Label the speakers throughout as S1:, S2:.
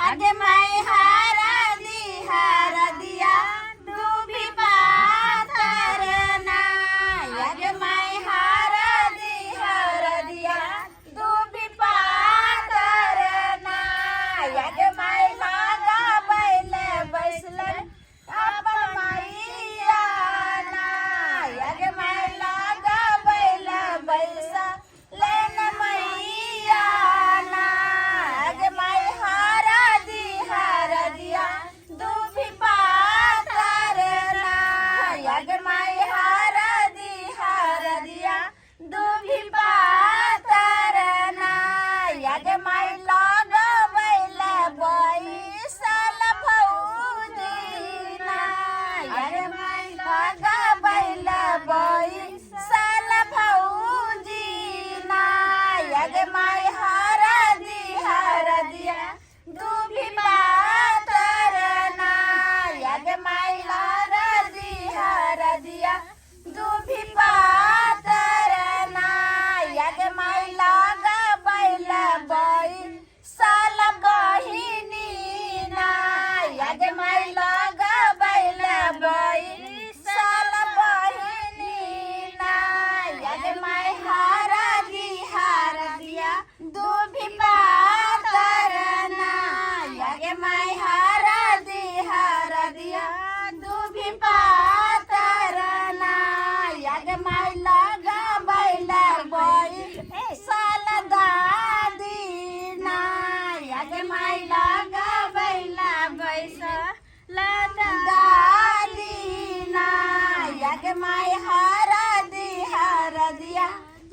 S1: आगे माई हारा दिया दूभी पाथर ना आगे माई हारा दिया दूभी पाथर ना आगे माई लागा बैले बैसलन अपन माईया ना आगे माई लागा बैले बैसा लेन मैया ना आगे माई हारा दिया दूभी पाथर ना आगे माई हारा दिया दूभी पाथर ना आगे माई लागा बैले बैसल भौजी ना आगे माई लागा बैले बैसल भौजी ना आगे माई हारा दिया दूभी पाथर ना आगे माई हारा दिया दूभी पाथर ना आगे माई लागा बैले बैसल बहिनी ना आगे माई लागा बैले बैसल बहिनी ना आगे माई हारा दिया दूभी पाथर ना आगे माई हारा दिया दूभी पाथर ना आगे माई लागा बैले बैसल दादी ना आगे माई लागा बैले बैसल दादी ना आगे माई हारा दिया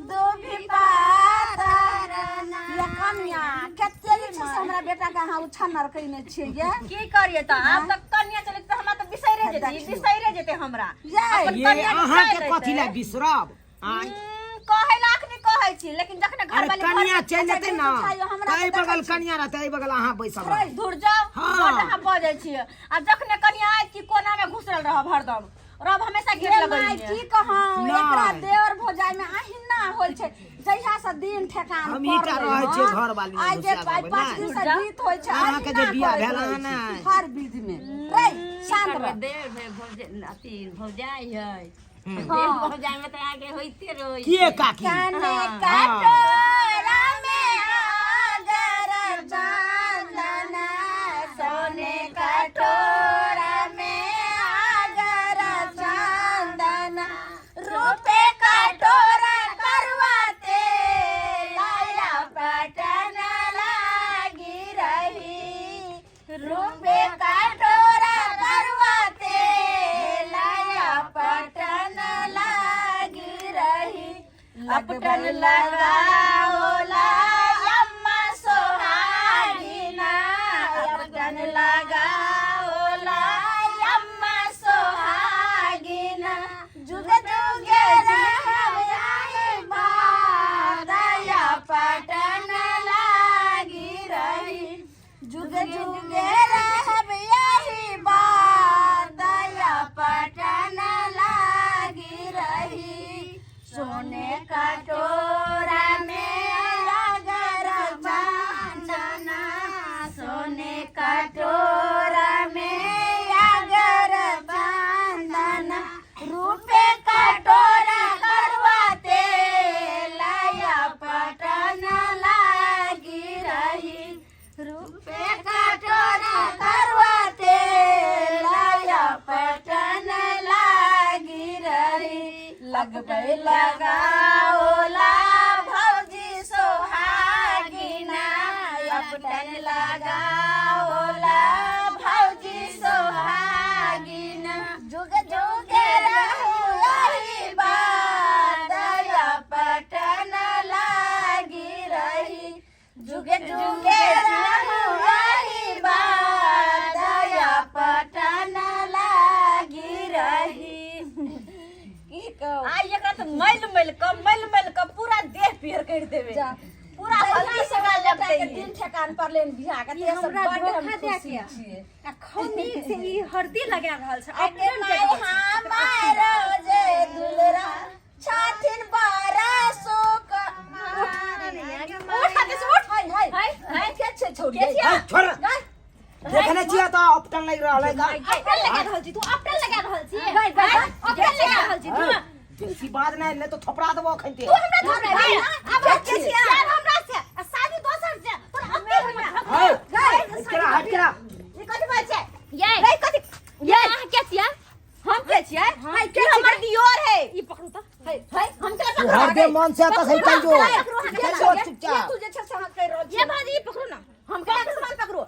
S1: दूभी पाथर ना ये कन्या कते छै हमरा बेटा के अहाँ उछानर कइने छियै
S2: की करिए त आब तक कन्या चले त हमरा त बिसैरे जेते हमरा
S3: ये अहाँ के कथि ला बिसरब
S2: कहे लाख नहीं कहै छी लेकिन जखने घर वाले
S3: कन्या चल जेते ना तै बगल कन्या रहते तै बगल अहाँ बैसल रह
S2: दूर जाओ बड़ अहाँ बजै छी आ जखने कन्या आइ की कोना में घुसरल रहब हरदम रब हमेशा घेर लगै
S1: की कहौं एकरा देवर भोजाई में अहिना होल छै जहिया से दिन ठेकान
S3: हम ई का रहै छै घर वाली
S1: आज जे 5 दिन से गीत होय छै
S3: अहाँ के जे बियाह भेल ना
S1: हर विधि में रे शांत रह
S4: देवर अथी भौजाई है देवर भौजाई में त आगे होइते रही
S3: के काकी
S1: काने काटोरा में आगर चांदना सोने कटोरा में आगर चांदना रूपे कटोरा करवाते लाया पटन लागी रही रूपे कटोरा करवाते लाया पटन लागी रही अपटन लगाओ लायम्मा सोहागिना अपटन लगाओ लायम्मा सोहागिना जुग जुगे रहब आई बादया पटन लागी रही जुग जुगे रहब यही बादया पटन लागी रही सोने कटोरा में अगर चांदना सोने कटोरा में अगर चांदना रूपे कटोरा करवाते लाया पटन लागी रही रूपे कटोरा करवाते लाया पटन लागी रही लगबै लगाओ ला भौजी सोहागिना अपटन लगाओ ला भौजी सोहागिना जुग जुगे रहू रही बादया पटन लागी रही जुग जुगे रहू रही बादया पटन लागी रही
S2: आई एकरा त मैल क पूरा देह पियर कर देबे पूरा हल्दी से गाल के दिन ठेकान पर लेन बिहा के ते सब बड़ हम खुशी छिए
S4: आ खौनी से ई हरदी लगा रहल छै
S1: आगे माई हमारा जे दुलरा छाथिन बारसो का
S2: उठ हाथ से उठ हाय के छे छोड़
S3: छोड़ देखने छिए तो अपटन नहीं रहले का
S2: अपने लगा रहल छी तू अपने लगा रहल छी अपने लगा रहल छी तू
S3: बेसी बात नहीं तो थपड़ा देबो खनते
S2: तू हमरा थोड़ा अब के छी यार हमरा से शादी दोसर से पर अते हमरा
S3: हट करा
S2: ये कथि बात छै ये कथि ये के छियै हम के छियै हाय के हमर दियोर है ई पकड़ू त है हम के
S3: तू हर दे मन से तो सही चल जो चुपचाप
S2: तू जे छै से हम कह रहल छी ये भाजी पकड़ू ना हम के सामान पकड़ू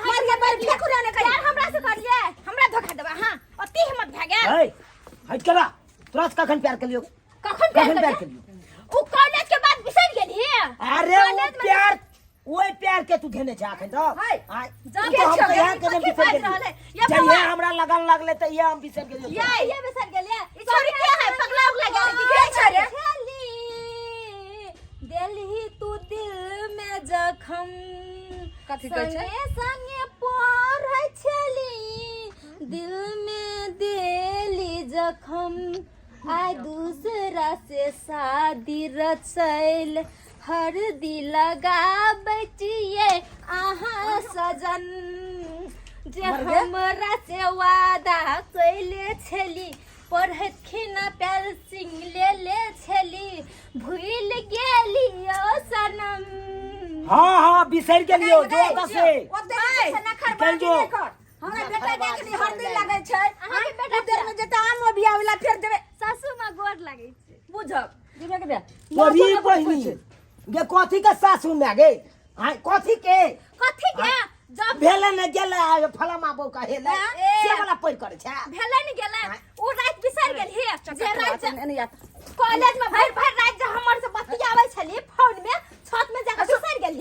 S2: मार के बार फेंकू रे ने यार हमरा से करिए हमरा धोखा देबा हां अति हिम्मत भ गेल
S3: है हट करा तुरंत कखन प्यार कर लियो
S2: कखन प्यार कर लियो उ कॉलेज के बाद बिसर गेली
S3: अरे वो प्यार ओए प्यार के तू घेने जा अखन तो
S2: जब
S3: तो हम
S2: के
S3: यहाँ के बिसर गेली जहिया हमरा लगन लगले त ये हम बिसर गेली
S2: ये बिसर गेली ई छोरी के है पगला उगला गेल के छोरी दिल्ली तू दिल में जखम
S1: कथि कहै छै
S2: संगे संगे पढ़ै छली दिल में देली जखम आय दूसरा से शादी रचैल हर दिल लगाबै छियै अहाँ सजन जे हमरा से वादा कैले छली पढ़त खिना पेल सिंह ले छली भूल गेली ओ सनम
S3: हां बिसर गेलियो जो त से
S1: ओ देख से नखर बात नहीं कर हमरा बेटा देखनी हरदी लागै छै अहाँ के बेटा देर में जेता आम बिया वाला फेर देबे
S2: सासू मां गोर लागै छै
S1: बुझब दिबे के बे
S3: तोरी बहिनी गे कथी के सासू में गे कथी के
S2: जब
S3: भेले न गेले फलमा बौ कहेले से वाला पैर करे छै
S2: भेले न गेले ओ रात बिसर गेल हे जे रात
S1: नहीं आता
S2: कॉलेज में भर भर रात जे हमर से बतियाबै छली फोन में छत में जाके बिसर गेल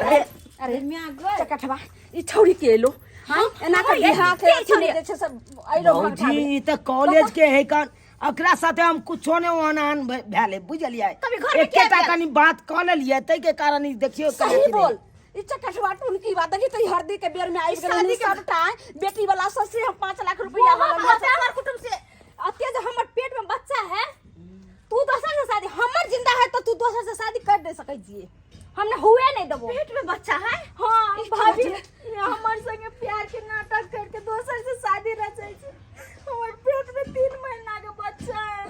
S2: हे
S3: अरे
S1: मियां गो चकठवा ई छौरी के एलो हां एना कर बिहा के छौरी जे छै सब आइलो
S3: भौजी ई त कॉलेज के है कान अकरा साथे हम कुछो ने ओनान भेले बुझलियै एकेटा कनी बात क लेलियै तै के कारण ई देखियो
S1: सही बोल ई चकठवा उनकी बात देखी तो हरदी के बेर में आई गेल सब टाइम बेटी वाला ससुर हम 5 लाख रुपया वाला
S2: हमर कुटुंब से अते जे हमर पेट में बच्चा है तू दोसर से शादी हमर जिंदा है तो तू दोसर से शादी कर दे सकै छी हमने हुए नहीं देबो पेट में बच्चा है हां भाभी हमर संगे प्यार के नाटक करके दोसर से शादी रचै छी हमर पेट में 3 महीना के बच्चा है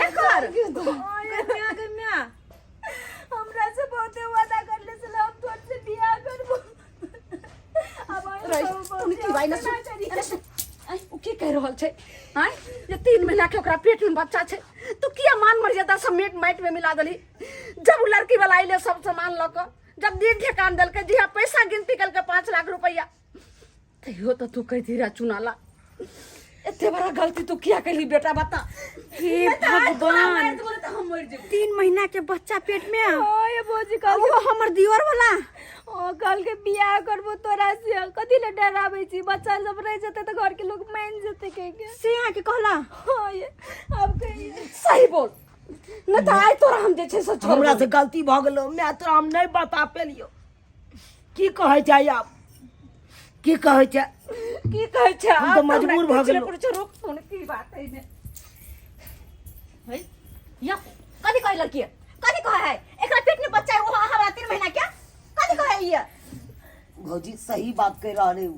S1: एकर
S2: ओए मियां हमरा से बहुते वादा करले से हम तोर से बियाह करबो अब
S1: उनकी भाई न आई ओ की कह रहल छै हां ये 3 महीना के ओकरा पेट में बच्चा छै तू किया मान मर्यादा समेत माइट में मिला दली जब लड़की वाला आइले सब सामान लक जब दिन ठेकान दल के जिया पैसा गिनती कल के 5 लाख रुपया तैयो तो तू कह दीरा चुनाला इतने बड़ा गलती तू किया कली बेटा बता हे भगवान 3 महीना के बच्चा पेट में
S2: ओए बोजी कल
S1: वो हमर दियोर वाला
S2: ओ कल के बियाह करबो तोरा से कथि ले डराबै छी बच्चा सब रह जते त घर के लोग मान जते कह के
S1: से यहाँ के कहला
S2: ओए अब कहिए
S1: सही बोल न त आइ तोरा हम जे छै से
S3: हमरा से गलती भ गेलो मैं तो हम नहीं बता पेलियो की कहै छै आप की कहै छै हम तो मजबूर भ गेलो
S1: रुक सुन की बात है ने
S2: है या कथि कहै लड़की कथि कहै है एकरा पेट में बच्चा है वो हमरा 3 महीना के कथि कहै ये
S3: भौजी सही बात कह रहले हो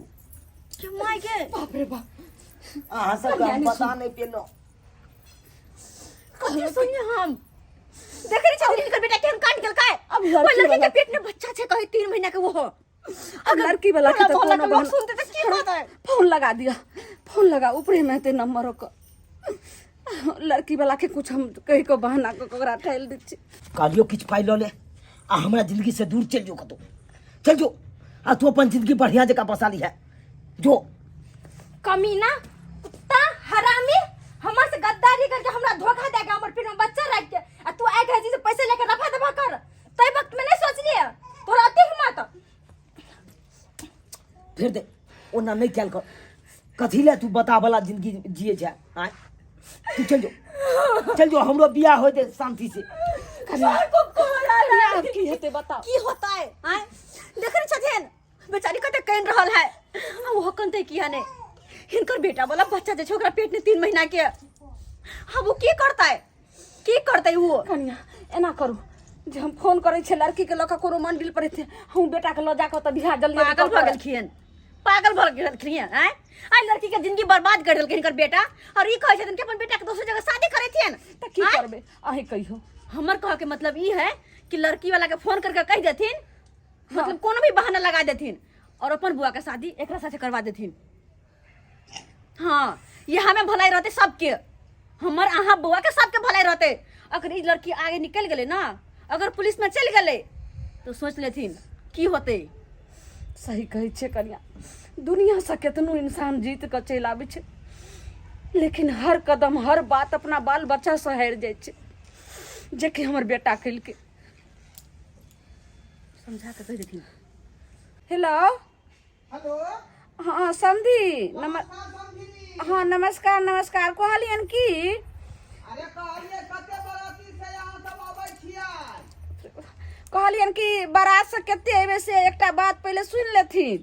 S2: के माय के
S1: बाप रे बाप
S3: अहाँ सब हम पता नहीं पेलो
S2: कथि सुनिए हम देख रही छौरी के बेटा केहन काट गेल काय
S1: अब
S2: वो लड़की के पेट में बच्चा छै कहे 3 महीना के वो
S1: अब लड़की वाला के तो
S2: मोहल्ला के लोग सुनते तो की बात है
S1: फोन लगा दिया फोन लगा ऊपरे में ते नंबर को लड़की वाला के कुछ हम कह को बहाना को ओकरा ठैल दै छी
S3: कालियो किछ पाइ ल ले आ हमरा जिंदगी से दूर चल जो कतो चल जो आ तू अपन जिंदगी बढ़िया जगह बसा ली है जो
S2: कमीना कुत्ता हरामी हमर से गद्दारी करके हमरा धोखा दे के हमर पेट में बच्चा रख के आ तू आइ के से पैसे लेके रफा दफा कर तई वक्त में नहीं सोचली है तोरा अति हिम्मत
S3: फिर दे ओना नहीं कैल कर कथी ले तू बता वाला जिंदगी जिए जा आ तू चल जो हमरो बियाह हो दे शांति से
S1: अब की हेते बता
S2: की होता है हां देख रही छथिन बेचारी कते कइन रहल है आ वो कंते किया ने हिनकर बेटा वाला बच्चा जे छोकरा पेट में 3 महीना के अब वो की करता है वो
S1: कनिया एना करू जे हम फोन करे छे लड़की के लका कोनो मंदिर पर थे हम बेटा के ल जाके त बियाह जल्दी
S4: पागल भ गेलखिन हैं आई लड़की के जिंदगी बर्बाद कर देलखिन कर बेटा और ई कहै छथिन कि अपन बेटा के दोसर जगह शादी करे थियन
S1: त की करबे अहे कहियो
S4: हमर कह के मतलब ई है कि लड़की वाला के फोन करके कह देथिन मतलब कोनो भी बहाना लगा देथिन और अपन बुआ के शादी एकरा साथे करवा देथिन। हाँ यहाँ में भलाई रहते सबके हमर अहाँ बुआ के सबके भलाई रहते। अगर ई लड़की आगे निकल गले ना अगर पुलिस में चल गले तो सोच लेथिन की होते।
S1: सही कहै छे कन्या दुनिया से केतनो इंसान जीत के चल आबे छे लेकिन हर कदम हर बात अपना बाल बच्चा से हार जाए छे जे कि हमर बेटा कल के
S4: समझा के कह देथिन।
S1: हेलो
S5: हेलो
S1: हाँ समधी हाँ नमस्कार नमस्कार कहलियन की
S5: अरे कहलिए कते बराती से यहाँ सब आबै छियै
S1: कहलियन कि बारात से केते एबे से एकटा बात पहले सुन लेथिन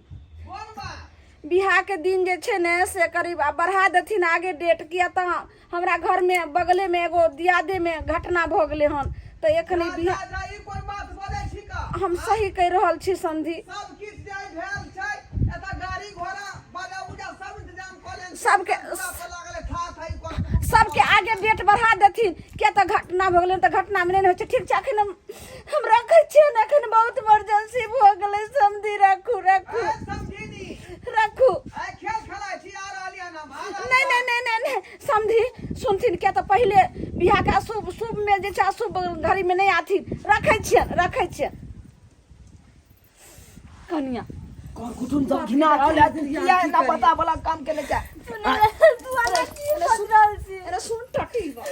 S5: कोन बात
S1: बिहार के दिन जे छे ने से करीब बढ़ा देथिन आगे डेट किया त हमरा घर में बगले में एगो दियादे में घटना भ गेले हन त एखनी बिहार
S5: ई कोन बात बोलै छी का
S1: हम सही कह रहल छी समधी
S5: सब किछ जाय भेल छै एता गाड़ी घोड़ा बाजा उजा सब इंतजाम क लेन
S1: सबके
S5: लागले था थाई कोन
S1: सबके आगे डेट बढ़ा देथिन के त घटना भ गेले त घटना में नहीं होय छै ठीक छै अखन हम रखै छियै न अखन बहुत इमरजेंसी भ गेले समधी राखू राखू
S5: समझीनी
S1: राखू
S5: ए खेल खेलाइ छी आ रहलिया ना मार
S1: नहीं नहीं नहीं नहीं नहीं समझी सुनथिन क्या तो पहले बियाह के अशुभ शुभ में जे छै अशुभ घड़ी में नहीं आथी रखे छियन कन्या
S3: कर कुटुम सब घिना रहल है किया ना पता वाला काम के लेके
S1: अरे सुन टटी बा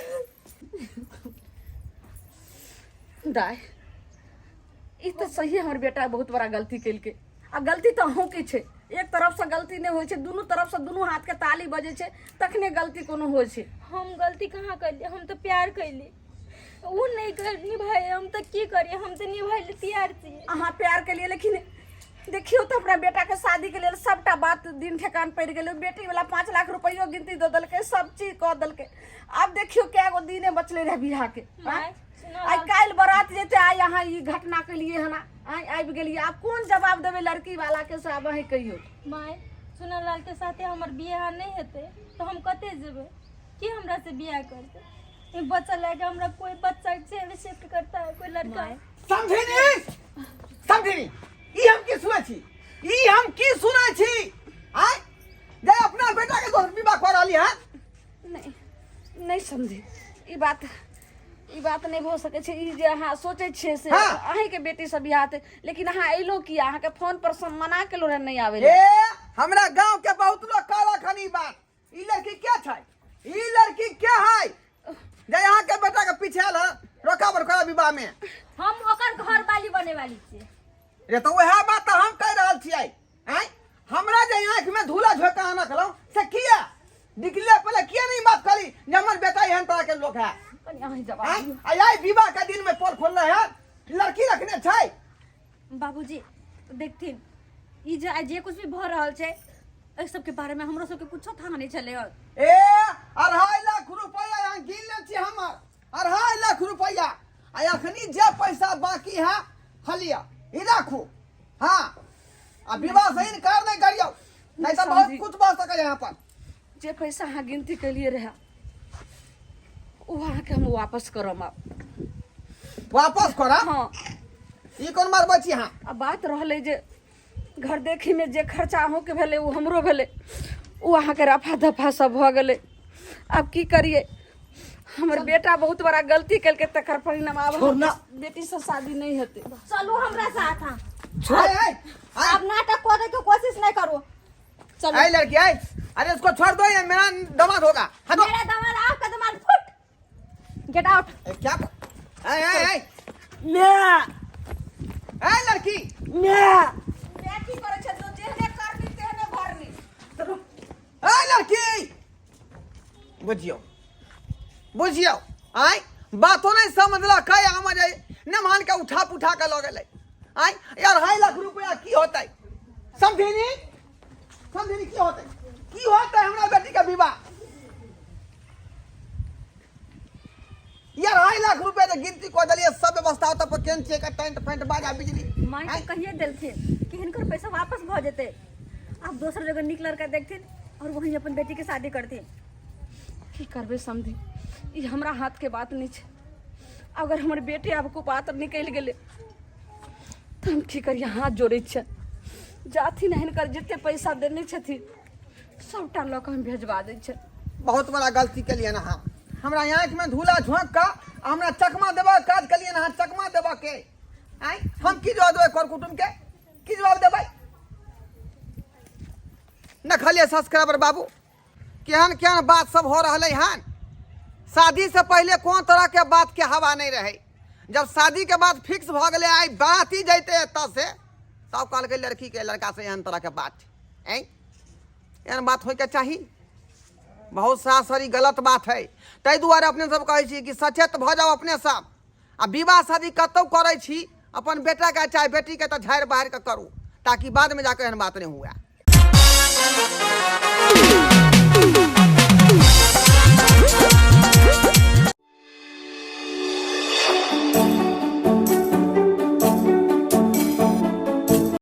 S1: दाय ई तो सही हमर बेटा बहुत बड़ा गलती कैल के आ गलती तो अहूँ के छे एक तरफ से गलती नहीं होय छे दोनों तरफ से दोनों हाथ के ताली बजे छे तखने गलती कोनो होय छे।
S2: हम गलती कहाँ कैली हम तो प्यार कैली वो नहीं कर निभाए हम तो की करिए हम तो निभाए तैयार छिए
S1: अहाँ प्यार के लिए लेकिन देखियो तो अपना बेटा के शादी के लिए सबटा बात दिन ठेकान पड़ गए बेटी वाला 5 लाख रुपयो गिनती दे दलके सब चीज कह दलके अब देखियो क्या गो दिने बचले रहे बियाह के आई काल बारात जेते आई यहाँ ई घटना के लिए है ना आई आबि गेलिए आप कौन जवाब देबे लड़की वाला के साहब है कहियो
S2: माय सुना लाल के साथे हमर बियाह नहीं हेते तो हम कते जेबे की हमरा से बियाह करते। ये बच्चा लेके हमरा कोई बच्चा से एक्सेप्ट करता है कोई लड़का
S5: समझीनी ई हम की सुनै छी ई हम की सुनै छी आय जे अपना बेटा के दोस्त विवाह कर रहली है
S1: नहीं नहीं समझे ई बात नहीं हो सके छे ई जे अहाँ सोचे छे से अहीं के बेटी से बियाह ते लेकिन अहाँ अइलो कि अहाँ के फोन पर सब मना के लोरे नहीं आवे
S5: ए हमरा गांव के बहुत लोग कहला खनी बात ई लड़की क्या छै ई लड़की क्या है जे यहाँ के बेटा के पीछे आल रोका बरका विवाह में
S2: हम ओकर घर वाली बने वाली छिए
S5: रे तो वह बात तो हम कह रहल छियै आय हमरा जे आंख में धूला झोंका आना खलो से किया निकले पहले किया नहीं बात करी जे हमर बेटा एहन तरह के लोग है
S1: अहीं जवाब
S5: आई विवाह का दिन में पोल खोलना है लड़की रखने छै
S4: बाबूजी देखथिन ई जे कुछ भी भ रहल छै ए सब के बारे में हमरो सब के कुछो था नहीं चले और
S5: ए 2.5 लाख रुपया यहाँ गिन ले छी हमर 2.5 लाख रुपया आ अखनी जे पैसा बाकी है हलिया ई राखू हाँ आ विवाह से इनकार नहीं करियो नहीं तो बहुत कुछ बात सके यहाँ पर
S1: जे पैसा अहाँ गिनती के लिए रहे वहाँ के हम वापस करम अब
S5: वापस करा
S1: हाँ
S5: ई कौन मार बची हाँ
S1: अब बात रहले जे घर देखी में जे खर्चा अहूँ के भेले वो हमरो भेले वो अहाँ के रफा दफा सब भ गेले अब की करिए हमर बेटा बहुत बड़ा गलती करके तकर परिणाम अब बेटी से शादी नहीं होते
S2: चलो हमरा साथ हां
S5: छोड़
S2: अब नाटक करे के कोशिश नहीं करो
S5: चलो आई लड़की आई अरे उसको छोड़ दो ये मेरा दामाद होगा हटो
S2: मेरा दामाद आपका दामाद फुट गेट आउट
S5: क्या आई आई आई
S3: ना
S5: आई लड़की
S3: ना
S1: बेटी करे छै तो जेहने करनी तेहने भरनी
S5: आई लड़की बुझियो आई बातों नहीं समझला कई आमा जाए न मान के उठा पुठा के लगे ले आई यार 2.5 लाख रुपया की होता है समझेनी की होता है हमरा बेटी का विवाह ये 2.5 लाख रुपए तो गिनती को दलिए सब व्यवस्था होता पर केन चेक टेंट फेंट बाजा बिजली
S4: माई तो कहिए देलथिन कि हिनकर पैसा वापस भ जेते। अब दोसर जगह नीक लड़का देखथिन और वहीं अपन बेटी के शादी करथिन।
S1: की करबे समझी, ये हमरा हाथ के बात नहीं छे। अगर हमर बेटी अब कुपात्र निकल गेले तो हम की करिए, हाथ जोड़े छे। जाथिन हिनकर जितने पैसा देने छथिन सबटा लऽ कऽ हम भेजवा दै छे।
S5: बहुत बड़ा गलती के लिए ना हम हमरा आँख में धूला झोंक का हमरा चकमा देबा काज के लिए ना चकमा देबा के आई हम की जवाब देबै कर कुटुम के की जवाब देबै न खलिए सब्सक्राइबर बाबू केहन केहन बात सब हो रहले हन। शादी से पहले कौन तरह के बात के हवा नहीं रहे, जब शादी के बाद फिक्स भ गए आई बात ही जैते एत से सब कहल के लड़की के लड़का से एहन तरह के बात एहन बात हो के चाहिए। बहुत सारी गलत बात है, ताहि दुआरे अपने सब कहै छी कि सचेत भ जाओ अपने सब। आ विवाह शादी कतौ करै छी अपन बेटा के चाहे बेटी के तो झाड़ बाहर के करू ताकि बाद में जाकर एहन बात नहीं हुआ।